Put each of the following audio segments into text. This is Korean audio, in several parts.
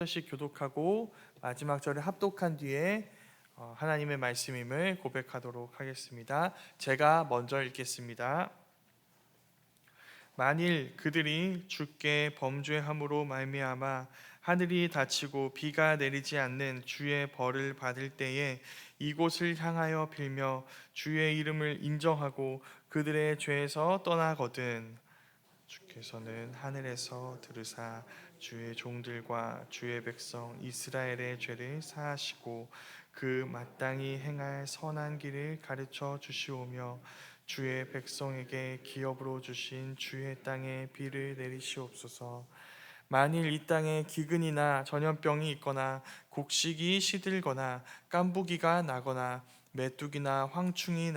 절씩 교독하고 마지막 절을 합독한 뒤에 하나님의 말씀임을 고백하도록 하겠습니다. 제가 먼저 읽겠습니다. 만일 그들이 주께 범죄함으로 말미암아 하늘이 닫히고 비가 내리지 않는 주의 벌을 받을 때에 이곳을 향하여 빌며 주의 이름을 인정하고 그들의 죄에서 떠나거든 주께서는 하늘에서 들으사 주의 종들과 주의 백성 이스라엘의 죄를 사하시고 그 마땅히 행할 선한 길을 가르쳐 주시오며 주의 백성에게 기업으로 주신 주의 땅에 비를 내리시옵소서. 만일 이 땅에 기근이나 전염병이 있거나 곡식이 시들거나 깐부기가 나거나 메뚜기나 황충이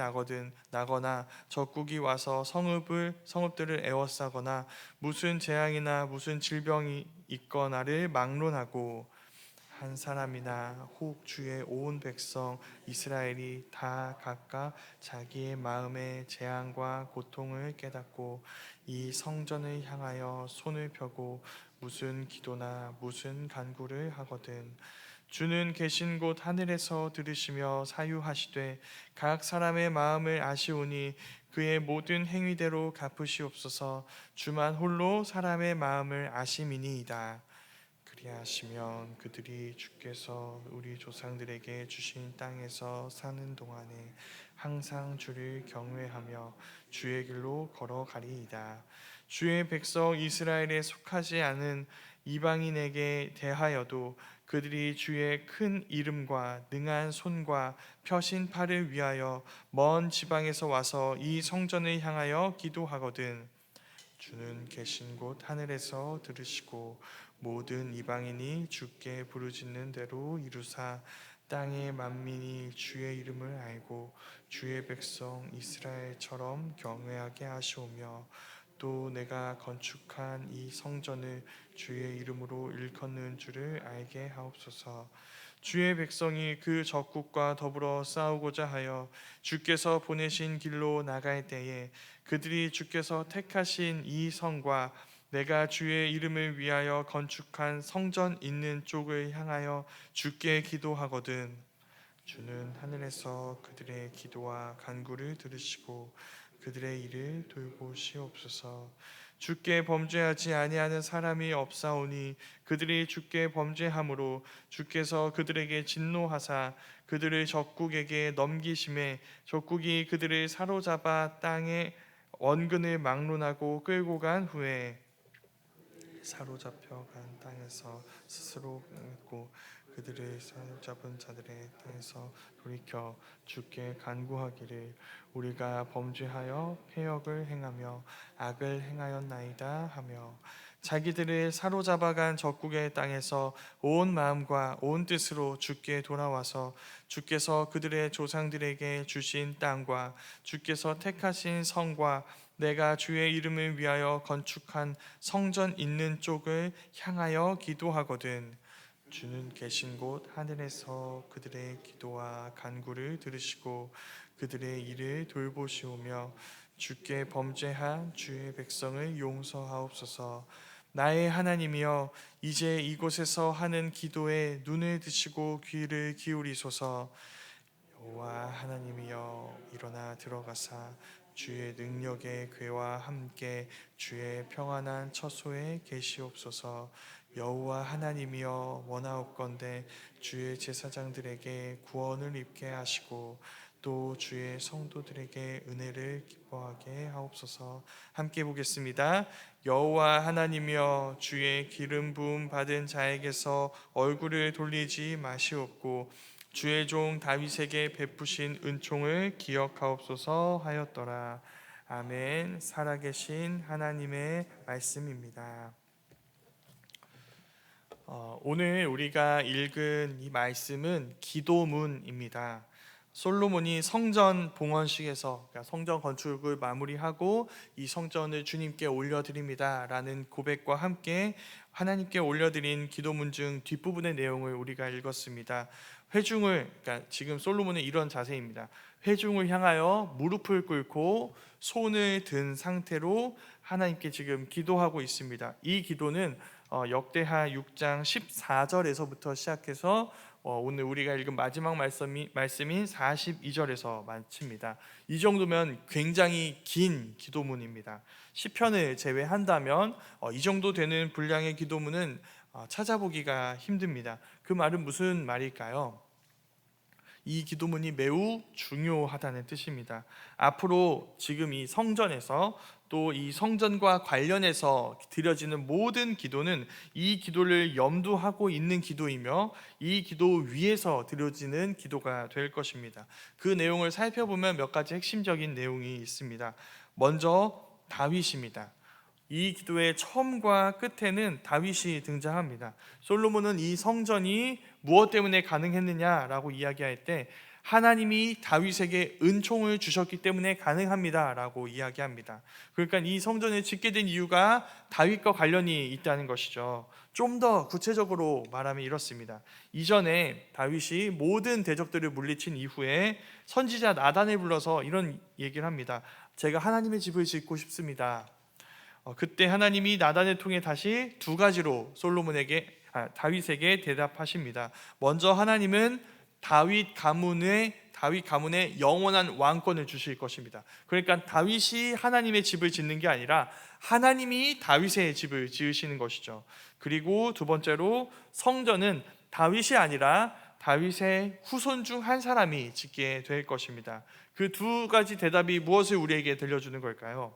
나거나 적국이 와서 성읍들을 에워싸거나 무슨 재앙이나 무슨 질병이 있거나를 막론하고 한 사람이나 혹 주의 온 백성 이스라엘이 다 각각 자기의 마음의 재앙과 고통을 깨닫고 이 성전을 향하여 손을 펴고 무슨 기도나 무슨 간구를 하거든 주는 계신 곳 하늘에서 들으시며 사유하시되 각 사람의 마음을 아시오니 그의 모든 행위대로 갚으시옵소서. 주만 홀로 사람의 마음을 아심이니이다. 그리하시면 그들이 주께서 우리 조상들에게 주신 땅에서 사는 동안에 항상 주를 경외하며 주의 길로 걸어가리이다. 주의 백성 이스라엘에 속하지 않은 이방인에게 대하여도 그들이 주의 큰 이름과 능한 손과 펴신 팔을 위하여 먼 지방에서 와서 이 성전을 향하여 기도하거든 주는 계신 곳 하늘에서 들으시고 모든 이방인이 주께 부르짖는 대로 이루사 땅의 만민이 주의 이름을 알고 주의 백성 이스라엘처럼 경외하게 하시오며 또 내가 건축한 이 성전을 주의 이름으로 일컫는 줄을 알게 하옵소서. 주의 백성이 그 적국과 더불어 싸우고자 하여 주께서 보내신 길로 나갈 때에 그들이 주께서 택하신 이 성과 내가 주의 이름을 위하여 건축한 성전 있는 쪽을 향하여 주께 기도하거든 주는 하늘에서 그들의 기도와 간구를 들으시고 그들의 일을 돌보시옵소서. 주께 범죄하지 아니하는 사람이 없사오니 그들이 주께 범죄함으로 주께서 그들에게 진노하사 그들을 적국에게 넘기심에 적국이 그들을 사로잡아 땅에 원근을 막론하고 끌고 간 후에 사로잡혀 간 땅에서 스스로 끊고 그들을 사로잡은 자들의 땅에서 돌이켜 주께 간구하기를 우리가 범죄하여 패역을 행하며 악을 행하였나이다 하며 자기들을 사로잡아간 적국의 땅에서 온 마음과 온 뜻으로 주께 돌아와서 주께서 그들의 조상들에게 주신 땅과 주께서 택하신 성과 내가 주의 이름을 위하여 건축한 성전 있는 쪽을 향하여 기도하거든 주는 계신 곳 하늘에서 그들의 기도와 간구를 들으시고 그들의 일을 돌보시오며 주께 범죄한 주의 백성을 용서하옵소서. 나의 하나님이여 이제 이곳에서 하는 기도에 눈을 드시고 귀를 기울이소서. 여호와 하나님이여 일어나 들어가사 주의 능력의 궤와 함께 주의 평안한 처소에 계시옵소서. 여호와 하나님이여 원하옵건대 주의 제사장들에게 구원을 입게 하시고 또 주의 성도들에게 은혜를 기뻐하게 하옵소서. 함께 보겠습니다. 여호와 하나님이여 주의 기름 부음 받은 자에게서 얼굴을 돌리지 마시옵고 주의 종 다윗에게 베푸신 은총을 기억하옵소서 하였더라. 아멘. 살아계신 하나님의 말씀입니다. 오늘 우리가 읽은 이 말씀은 기도문입니다. 솔로몬이 성전 봉헌식에서 그러니까 성전 건축을 마무리하고 이 성전을 주님께 올려드립니다 라는 고백과 함께 하나님께 올려드린 기도문 중 뒷부분의 내용을 우리가 읽었습니다. 그러니까 지금 솔로몬은 이런 자세입니다. 회중을 향하여 무릎을 꿇고 손을 든 상태로 하나님께 지금 기도하고 있습니다. 이 기도는 역대하 6장 14절에서부터 시작해서 오늘 우리가 읽은 마지막 말씀인 42절에서 마칩니다. 이 정도면 굉장히 긴 기도문입니다. 시편을 제외한다면 이 정도 되는 분량의 기도문은 찾아보기가 힘듭니다. 그 말은 무슨 말일까요? 이 기도문이 매우 중요하다는 뜻입니다. 앞으로 지금 이 성전에서 또 이 성전과 관련해서 드려지는 모든 기도는 이 기도를 염두하고 있는 기도이며 이 기도 위에서 드려지는 기도가 될 것입니다. 그 내용을 살펴보면 몇 가지 핵심적인 내용이 있습니다. 먼저 다윗입니다. 이 기도의 처음과 끝에는 다윗이 등장합니다. 솔로몬은 이 성전이 무엇 때문에 가능했느냐라고 이야기할 때 하나님이 다윗에게 은총을 주셨기 때문에 가능합니다라고 이야기합니다. 그러니까 이 성전을 짓게 된 이유가 다윗과 관련이 있다는 것이죠. 좀 더 구체적으로 말하면 이렇습니다. 이전에 다윗이 모든 대적들을 물리친 이후에 선지자 나단을 불러서 이런 얘기를 합니다. 제가 하나님의 집을 짓고 싶습니다. 그때 하나님이 나단을 통해 다시 두 가지로 다윗에게 대답하십니다. 먼저 하나님은 다윗 가문의 영원한 왕권을 주실 것입니다. 그러니까 다윗이 하나님의 집을 짓는 게 아니라 하나님이 다윗의 집을 지으시는 것이죠. 그리고 두 번째로 성전은 다윗이 아니라 다윗의 후손 중 한 사람이 짓게 될 것입니다. 그 두 가지 대답이 무엇을 우리에게 들려주는 걸까요?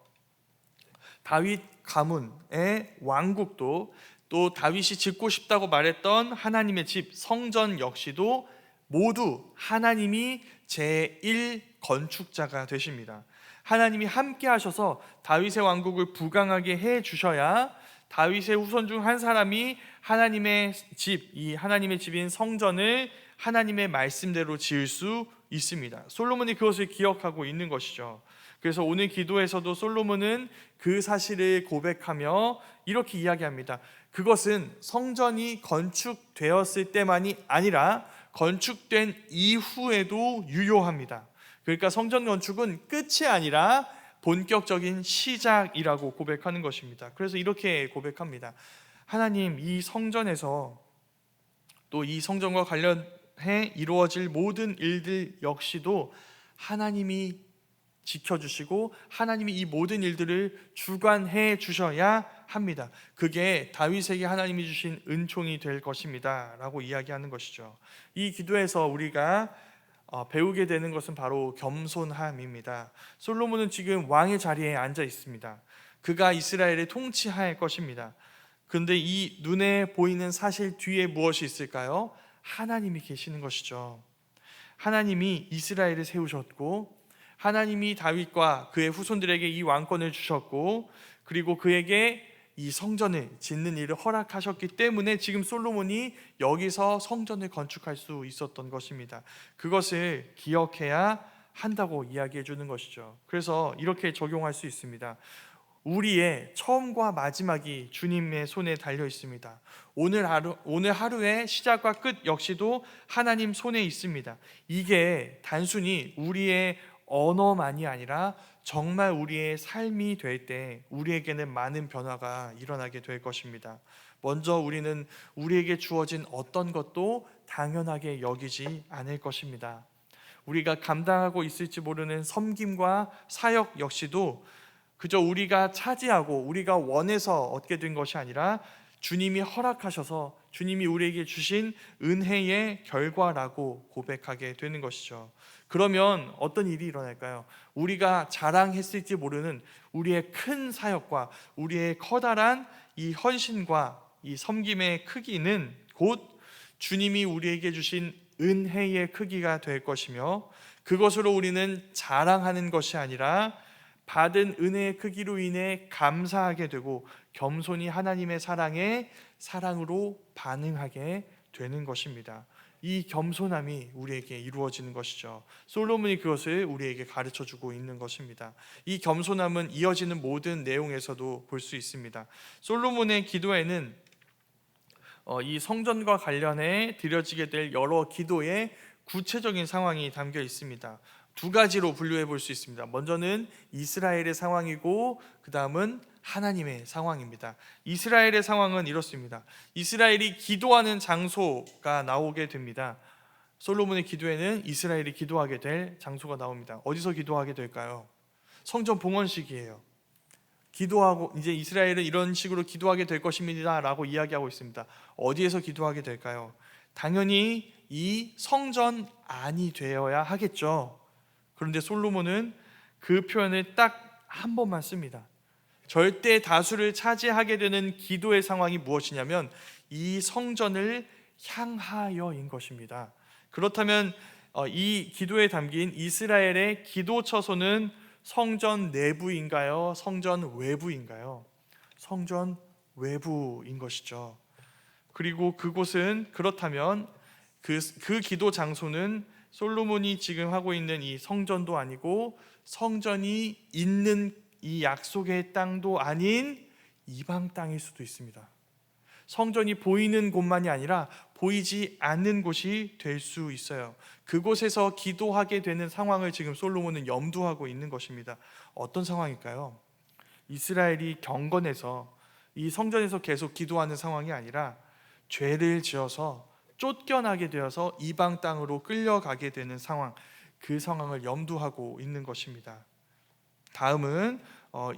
다윗 가문의 왕국도 또 다윗이 짓고 싶다고 말했던 하나님의 집 성전 역시도 모두 하나님이 제1 건축자가 되십니다. 하나님이 함께 하셔서 다윗의 왕국을 부강하게 해 주셔야 다윗의 후손 중 한 사람이 하나님의 집, 이 하나님의 집인 성전을 하나님의 말씀대로 지을 수 있습니다. 솔로몬이 그것을 기억하고 있는 것이죠. 그래서 오늘 기도에서도 솔로몬은 그 사실을 고백하며 이렇게 이야기합니다. 그것은 성전이 건축되었을 때만이 아니라 건축된 이후에도 유효합니다. 그러니까 성전 건축은 끝이 아니라 본격적인 시작이라고 고백하는 것입니다. 그래서 이렇게 고백합니다. 하나님, 이 성전에서 또 이 성전과 관련해 이루어질 모든 일들 역시도 하나님이 지켜주시고 하나님이 이 모든 일들을 주관해 주셔야 합니다. 그게 다윗에게 하나님이 주신 은총이 될 것입니다 라고 이야기하는 것이죠. 이 기도에서 우리가 배우게 되는 것은 바로 겸손함입니다. 솔로몬은 지금 왕의 자리에 앉아 있습니다. 그가 이스라엘을 통치할 것입니다. 그런데 이 눈에 보이는 사실 뒤에 무엇이 있을까요? 하나님이 계시는 것이죠. 하나님이 이스라엘을 세우셨고 하나님이 다윗과 그의 후손들에게 이 왕권을 주셨고 그리고 그에게 이 성전을 짓는 일을 허락하셨기 때문에 지금 솔로몬이 여기서 성전을 건축할 수 있었던 것입니다. 그것을 기억해야 한다고 이야기해 주는 것이죠. 그래서 이렇게 적용할 수 있습니다. 우리의 처음과 마지막이 주님의 손에 달려 있습니다. 오늘 하루의 시작과 끝 역시도 하나님 손에 있습니다. 이게 단순히 우리의 언어만이 아니라 정말 우리의 삶이 될 때 우리에게는 많은 변화가 일어나게 될 것입니다. 먼저 우리는 우리에게 주어진 어떤 것도 당연하게 여기지 않을 것입니다. 우리가 감당하고 있을지 모르는 섬김과 사역 역시도 그저 우리가 차지하고 우리가 원해서 얻게 된 것이 아니라 주님이 허락하셔서 주님이 우리에게 주신 은혜의 결과라고 고백하게 되는 것이죠. 그러면 어떤 일이 일어날까요? 우리가 자랑했을지 모르는 우리의 큰 사역과 우리의 커다란 이 헌신과 이 섬김의 크기는 곧 주님이 우리에게 주신 은혜의 크기가 될 것이며 그것으로 우리는 자랑하는 것이 아니라 받은 은혜의 크기로 인해 감사하게 되고 겸손히 하나님의 사랑으로 반응하게 되는 것입니다. 이 겸손함이 우리에게 이루어지는 것이죠. 솔로몬이 그것을 우리에게 가르쳐주고 있는 것입니다. 이 겸손함은 이어지는 모든 내용에서도 볼 수 있습니다. 솔로몬의 기도에는 이 성전과 관련해 드려지게 될 여러 기도의 구체적인 상황이 담겨 있습니다. 두 가지로 분류해 볼 수 있습니다. 먼저는 이스라엘의 상황이고 그 다음은 하나님의 상황입니다. 이스라엘의 상황은 이렇습니다. 이스라엘이 기도하는 장소가 나오게 됩니다. 솔로몬의 기도에는 이스라엘이 기도하게 될 장소가 나옵니다. 어디서 기도하게 될까요? 성전 봉헌식이에요. 기도하고 이제 이스라엘은 이런 식으로 기도하게 될 것입니다라고 이야기하고 있습니다. 어디에서 기도하게 될까요? 당연히 이 성전 안이 되어야 하겠죠. 그런데 솔로몬은 그 표현을 딱 한 번만 씁니다. 절대 다수를 차지하게 되는 기도의 상황이 무엇이냐면 이 성전을 향하여인 것입니다. 그렇다면 이 기도에 담긴 이스라엘의 기도 처소는 성전 내부인가요? 성전 외부인가요? 성전 외부인 것이죠. 그리고 그곳은 그렇다면 그 기도 장소는 솔로몬이 지금 하고 있는 이 성전도 아니고 성전이 있는 이 약속의 땅도 아닌 이방 땅일 수도 있습니다. 성전이 보이는 곳만이 아니라 보이지 않는 곳이 될 수 있어요. 그곳에서 기도하게 되는 상황을 지금 솔로몬은 염두하고 있는 것입니다. 어떤 상황일까요? 이스라엘이 경건해서 이 성전에서 계속 기도하는 상황이 아니라 죄를 지어서 쫓겨나게 되어서 이방 땅으로 끌려가게 되는 상황, 그 상황을 염두하고 있는 것입니다. 다음은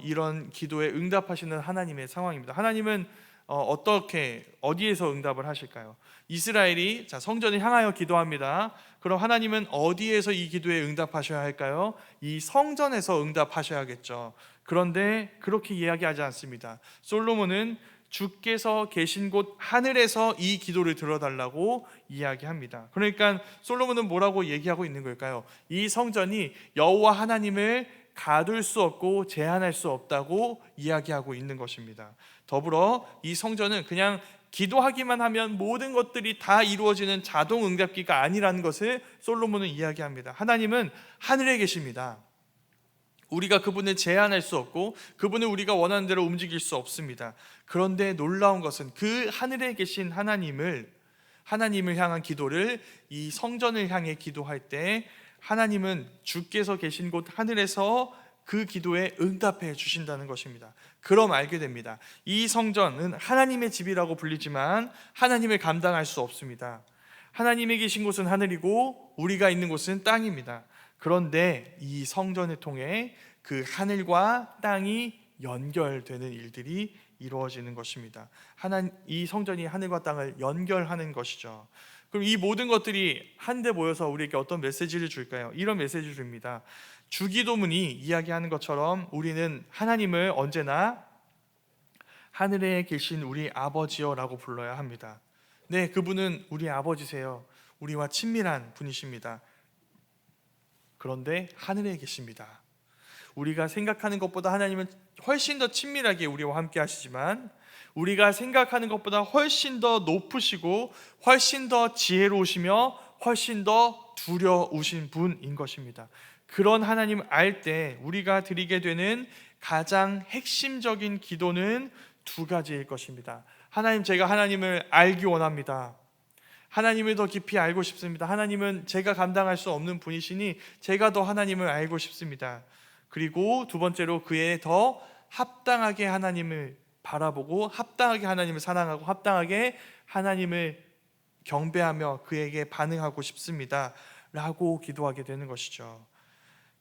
이런 기도에 응답하시는 하나님의 상황입니다. 하나님은 어디에서 응답을 하실까요? 이스라엘이 성전을 향하여 기도합니다. 그럼 하나님은 어디에서 이 기도에 응답하셔야 할까요? 이 성전에서 응답하셔야겠죠. 그런데 그렇게 이야기하지 않습니다. 솔로몬은 주께서 계신 곳 하늘에서 이 기도를 들어달라고 이야기합니다. 그러니까 솔로몬은 뭐라고 얘기하고 있는 걸까요? 이 성전이 여호와 하나님을 가둘 수 없고 제한할 수 없다고 이야기하고 있는 것입니다. 더불어 이 성전은 그냥 기도하기만 하면 모든 것들이 다 이루어지는 자동 응답기가 아니라는 것을 솔로몬은 이야기합니다. 하나님은 하늘에 계십니다. 우리가 그분을 제한할 수 없고 그분을 우리가 원하는 대로 움직일 수 없습니다. 그런데 놀라운 것은 그 하늘에 계신 하나님을 향한 기도를 이 성전을 향해 기도할 때 하나님은 주께서 계신 곳 하늘에서 그 기도에 응답해 주신다는 것입니다. 그럼 알게 됩니다. 이 성전은 하나님의 집이라고 불리지만 하나님을 감당할 수 없습니다. 하나님이 계신 곳은 하늘이고 우리가 있는 곳은 땅입니다. 그런데 이 성전을 통해 그 하늘과 땅이 연결되는 일들이 이루어지는 것입니다. 이 성전이 하늘과 땅을 연결하는 것이죠. 그럼 이 모든 것들이 한데 모여서 우리에게 어떤 메시지를 줄까요? 이런 메시지를 줍니다. 주기도문이 이야기하는 것처럼 우리는 하나님을 언제나 하늘에 계신 우리 아버지여라고 불러야 합니다. 네, 그분은 우리 아버지세요. 우리와 친밀한 분이십니다. 그런데 하늘에 계십니다. 우리가 생각하는 것보다 하나님은 훨씬 더 친밀하게 우리와 함께 하시지만 우리가 생각하는 것보다 훨씬 더 높으시고 훨씬 더 지혜로우시며 훨씬 더 두려우신 분인 것입니다. 그런 하나님을 알 때 우리가 드리게 되는 가장 핵심적인 기도는 두 가지일 것입니다. 하나님, 제가 하나님을 알기 원합니다. 하나님을 더 깊이 알고 싶습니다. 하나님은 제가 감당할 수 없는 분이시니 제가 더 하나님을 알고 싶습니다. 그리고 두 번째로 그에 더 합당하게 하나님을 바라보고 합당하게 하나님을 사랑하고 합당하게 하나님을 경배하며 그에게 반응하고 싶습니다 라고 기도하게 되는 것이죠.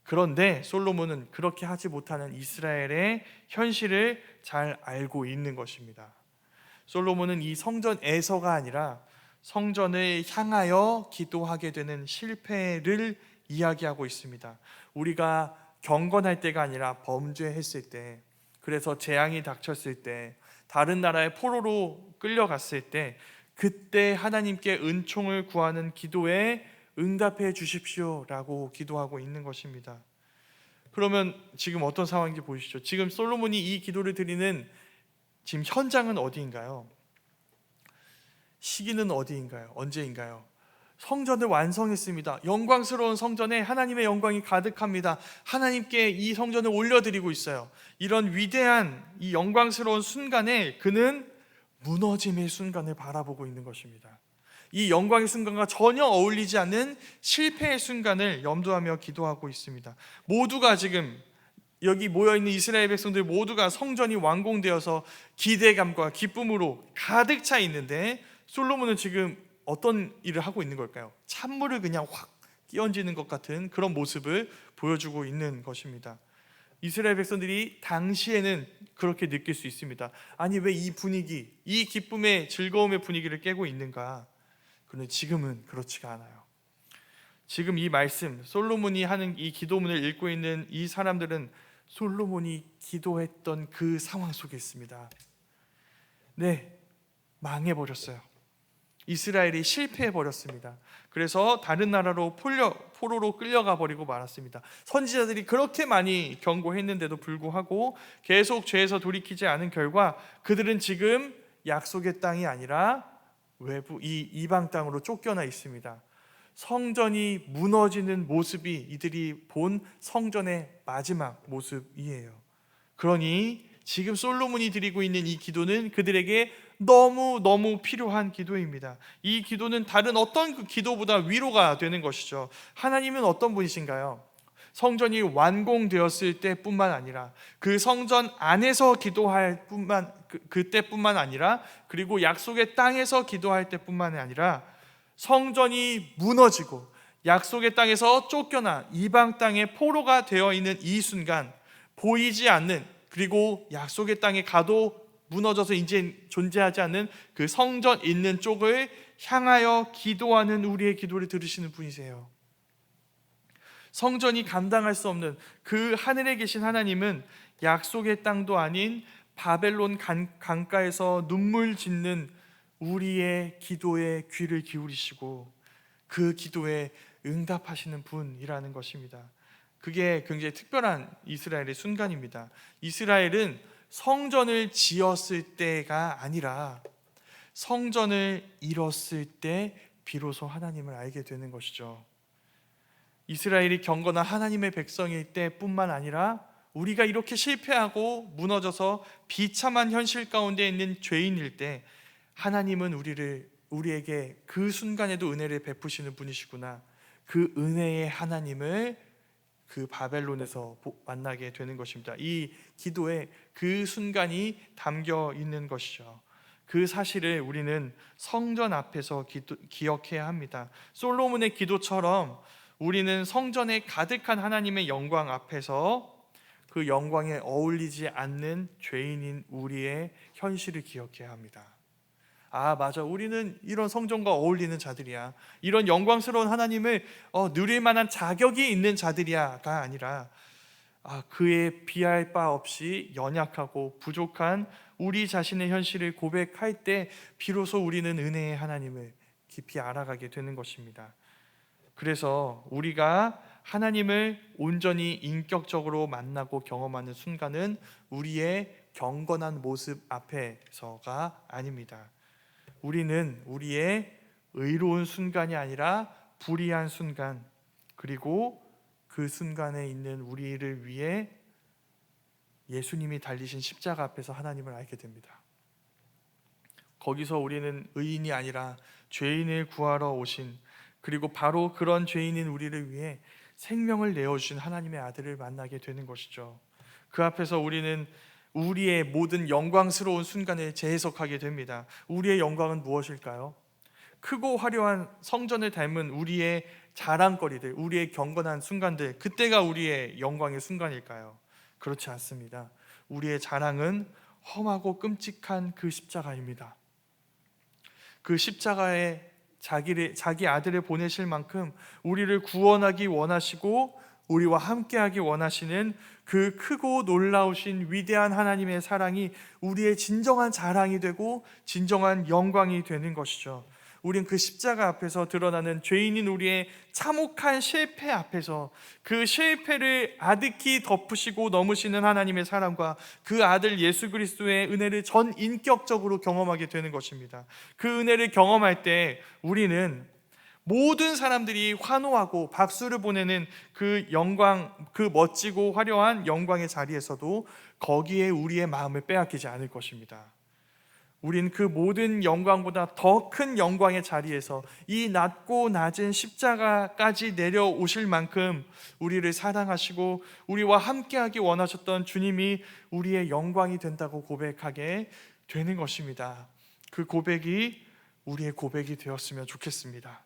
그런데 솔로몬은 그렇게 하지 못하는 이스라엘의 현실을 잘 알고 있는 것입니다. 솔로몬은 이 성전에서가 아니라 성전을 향하여 기도하게 되는 실패를 이야기하고 있습니다. 우리가 경건할 때가 아니라 범죄했을 때, 그래서 재앙이 닥쳤을 때, 다른 나라의 포로로 끌려갔을 때, 그때 하나님께 은총을 구하는 기도에 응답해 주십시오라고 기도하고 있는 것입니다. 그러면 지금 어떤 상황인지 보시죠. 지금 솔로몬이 이 기도를 드리는 지금 현장은 어디인가요? 시기는 어디인가요? 언제인가요? 성전을 완성했습니다. 영광스러운 성전에 하나님의 영광이 가득합니다. 하나님께 이 성전을 올려드리고 있어요. 이런 위대한 이 영광스러운 순간에 그는 무너짐의 순간을 바라보고 있는 것입니다. 이 영광의 순간과 전혀 어울리지 않는 실패의 순간을 염두하며 기도하고 있습니다. 모두가 지금 여기 모여있는 이스라엘 백성들 모두가 성전이 완공되어서 기대감과 기쁨으로 가득 차 있는데, 솔로몬은 지금 어떤 일을 하고 있는 걸까요? 찬물을 그냥 확 끼얹는 것 같은 그런 모습을 보여주고 있는 것입니다. 이스라엘 백성들이 당시에는 그렇게 느낄 수 있습니다. 아니, 왜 이 분위기, 이 기쁨의 즐거움의 분위기를 깨고 있는가? 그런데 지금은 그렇지가 않아요. 지금 이 말씀, 솔로몬이 하는 이 기도문을 읽고 있는 이 사람들은 솔로몬이 기도했던 그 상황 속에 있습니다. 네, 망해버렸어요. 이스라엘이 실패해버렸습니다. 그래서 다른 나라로 포로로 끌려가 버리고 말았습니다. 선지자들이 그렇게 많이 경고했는데도 불구하고 계속 죄에서 돌이키지 않은 결과 그들은 지금 약속의 땅이 아니라 외부 이 이방 땅으로 쫓겨나 있습니다. 성전이 무너지는 모습이 이들이 본 성전의 마지막 모습이에요. 그러니 지금 솔로몬이 드리고 있는 이 기도는 그들에게 너무 필요한 기도입니다. 이 기도는 다른 어떤 그 기도보다 위로가 되는 것이죠. 하나님은 어떤 분이신가요? 성전이 완공되었을 때뿐만 아니라 그 성전 안에서 기도할 그때뿐만 아니라, 그리고 약속의 땅에서 기도할 때뿐만 아니라, 성전이 무너지고 약속의 땅에서 쫓겨나 이방 땅의 포로가 되어 있는 이 순간, 보이지 않는, 그리고 약속의 땅에 가도 무너져서 이제 존재하지 않는 그 성전 있는 쪽을 향하여 기도하는 우리의 기도를 들으시는 분이세요. 성전이 감당할 수 없는 그 하늘에 계신 하나님은 약속의 땅도 아닌 바벨론 강가에서 눈물 짓는 우리의 기도에 귀를 기울이시고 그 기도에 응답하시는 분이라는 것입니다. 그게 굉장히 특별한 이스라엘의 순간입니다. 이스라엘은 성전을 지었을 때가 아니라 성전을 이뤘을 때 비로소 하나님을 알게 되는 것이죠. 이스라엘이 경건한 하나님의 백성일 때뿐만 아니라 우리가 이렇게 실패하고 무너져서 비참한 현실 가운데 있는 죄인일 때 하나님은 우리에게 그 순간에도 은혜를 베푸시는 분이시구나, 그 은혜의 하나님을 그 바벨론에서 만나게 되는 것입니다. 이 기도에 그 순간이 담겨 있는 것이죠. 그 사실을 우리는 성전 앞에서 기억해야 합니다. 솔로몬의 기도처럼 우리는 성전에 가득한 하나님의 영광 앞에서 그 영광에 어울리지 않는 죄인인 우리의 현실을 기억해야 합니다. 아, 맞아, 우리는 이런 성전과 어울리는 자들이야, 이런 영광스러운 하나님을 누릴 만한 자격이 있는 자들이야가 아니라, 그에 비할 바 없이 연약하고 부족한 우리 자신의 현실을 고백할 때 비로소 우리는 은혜의 하나님을 깊이 알아가게 되는 것입니다. 그래서 우리가 하나님을 온전히 인격적으로 만나고 경험하는 순간은 우리의 경건한 모습 앞에서가 아닙니다. 우리는 우리의 의로운 순간이 아니라 불의한 순간, 그리고 그 순간에 있는 우리를 위해 예수님이 달리신 십자가 앞에서 하나님을 알게 됩니다. 거기서 우리는 의인이 아니라 죄인을 구하러 오신, 그리고 바로 그런 죄인인 우리를 위해 생명을 내어주신 하나님의 아들을 만나게 되는 것이죠. 그 앞에서 우리는 우리의 모든 영광스러운 순간을 재해석하게 됩니다. 우리의 영광은 무엇일까요? 크고 화려한 성전을 닮은 우리의 자랑거리들, 우리의 경건한 순간들, 그때가 우리의 영광의 순간일까요? 그렇지 않습니다. 우리의 자랑은 험하고 끔찍한 그 십자가입니다. 그 십자가에 자기 아들을 보내실 만큼 우리를 구원하기 원하시고 우리와 함께하기 원하시는 그 크고 놀라우신 위대한 하나님의 사랑이 우리의 진정한 자랑이 되고 진정한 영광이 되는 것이죠. 우린 그 십자가 앞에서 드러나는 죄인인 우리의 참혹한 실패 앞에서 그 실패를 아득히 덮으시고 넘으시는 하나님의 사랑과 그 아들 예수 그리스도의 은혜를 전 인격적으로 경험하게 되는 것입니다. 그 은혜를 경험할 때 우리는 모든 사람들이 환호하고 박수를 보내는 그 영광, 그 멋지고 화려한 영광의 자리에서도 거기에 우리의 마음을 빼앗기지 않을 것입니다. 우린 그 모든 영광보다 더 큰 영광의 자리에서 이 낮고 낮은 십자가까지 내려오실 만큼 우리를 사랑하시고 우리와 함께하기 원하셨던 주님이 우리의 영광이 된다고 고백하게 되는 것입니다. 그 고백이 우리의 고백이 되었으면 좋겠습니다.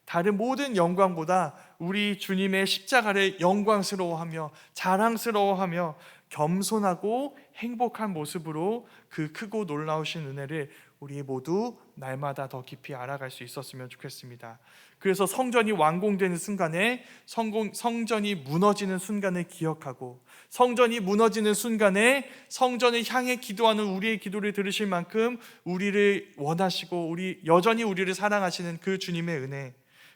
다른 모든 영광보다 우리 주님의 십자가를 영광스러워하며 자랑스러워하며 겸손하고 행복한 모습으로 그 크고 놀라우신 은혜를 우리 모두 날마다 더 깊이 알아갈 수 있었으면 좋겠습니다. 그래서 성전이 완공되는 순간에 성전이 무너지는 순간을 기억하고, 성전이 무너지는 순간에 성전을 향해 기도하는 우리의 기도를 들으실 만큼 우리를 원하시고 여전히 우리를 사랑하시는 그 주님의 은혜,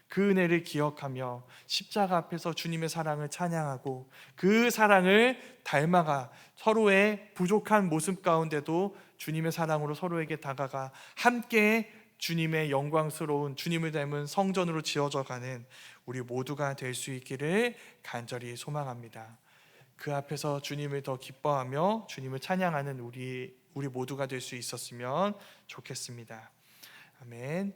그 은혜를 기억하며 십자가 앞에서 주님의 사랑을 찬양하고 그 사랑을 닮아가 서로의 부족한 모습 가운데도 주님의 사랑으로 서로에게 다가가 함께 주님의 영광스러운 주님을 닮은 성전으로 지어져 가는 우리 모두가 될 수 있기를 간절히 소망합니다. 그 앞에서 주님을 더 기뻐하며 주님을 찬양하는 우리 모두가 될 수 있었으면 좋겠습니다. 아멘.